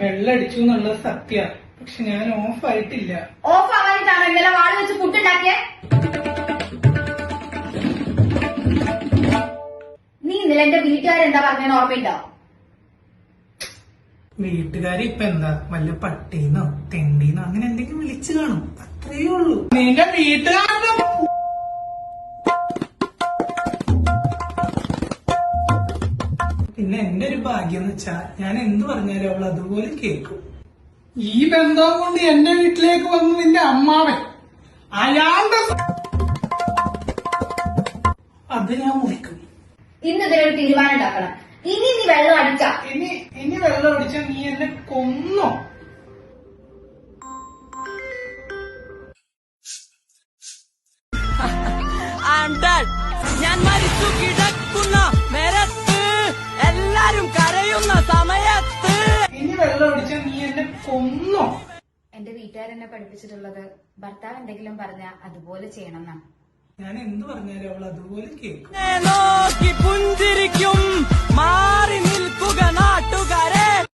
വെള്ളടിച്ചു എന്നുള്ളത് സത്യ, പക്ഷെ ഞാൻ ഓഫായിട്ടില്ല. ഓഫ് ആവാനിട്ടാണ് ഇന്നലെ വാള് വെച്ച് ഫുഡുണ്ടാക്കിയേ? നീ ഇന്നലെ എന്റെ വീട്ടുകാരെന്താ പറഞ്ഞെന്ന് ഓർമ്മയുണ്ടോ? വീട്ടുകാരി ഇപ്പൊ എന്താ വല്ല പട്ടീന്നോ തെണ്ടീന്നോ അങ്ങനെ എന്തെങ്കിലും വിളിച്ചു കാണും, അത്രയേ ഉള്ളൂ. നിന്റെ വീട്ടുകാരുടെ പിന്നെ എന്റെ ഒരു ഭാഗ്യം എന്ന് വെച്ചാ ഞാൻ എന്ത് പറഞ്ഞാലും അവൾ അതുപോലെ കേൾക്കും. ഈ ബന്ധം കൊണ്ട് എന്റെ വീട്ടിലേക്ക് വന്നു നിന്റെ അമ്മാവൻ, അയാളുടെ അത് ഞാൻ മുറിക്കും. ഇന്ന് ഇതിനൊരു തീരുമാനം ഉണ്ടാക്കണം. ഇനി നീ വെള്ളം അടിച്ച ഇനി വെള്ളം അടിച്ചാൽ നീ എന്നെ കൊന്നോ? ഞാൻ മരിച്ചു കിടക്കുന്ന നേരത്ത് എല്ലാരും കരയുന്ന സമയത്ത് ഇനി വെള്ളം അടിച്ചാൽ നീ എന്നെ കൊന്നോ? എന്റെ വീട്ടുകാരെന്നെ പഠിപ്പിച്ചിട്ടുള്ളത് ഭർത്താവ് എന്തെങ്കിലും പറഞ്ഞാൽ അതുപോലെ ചെയ്യണം എന്നാണ്. ഞാൻ എന്ത് പറഞ്ഞാലും അവൾ അതുപോലെ കേൾക്കും. നോക്കി പുഞ്ചി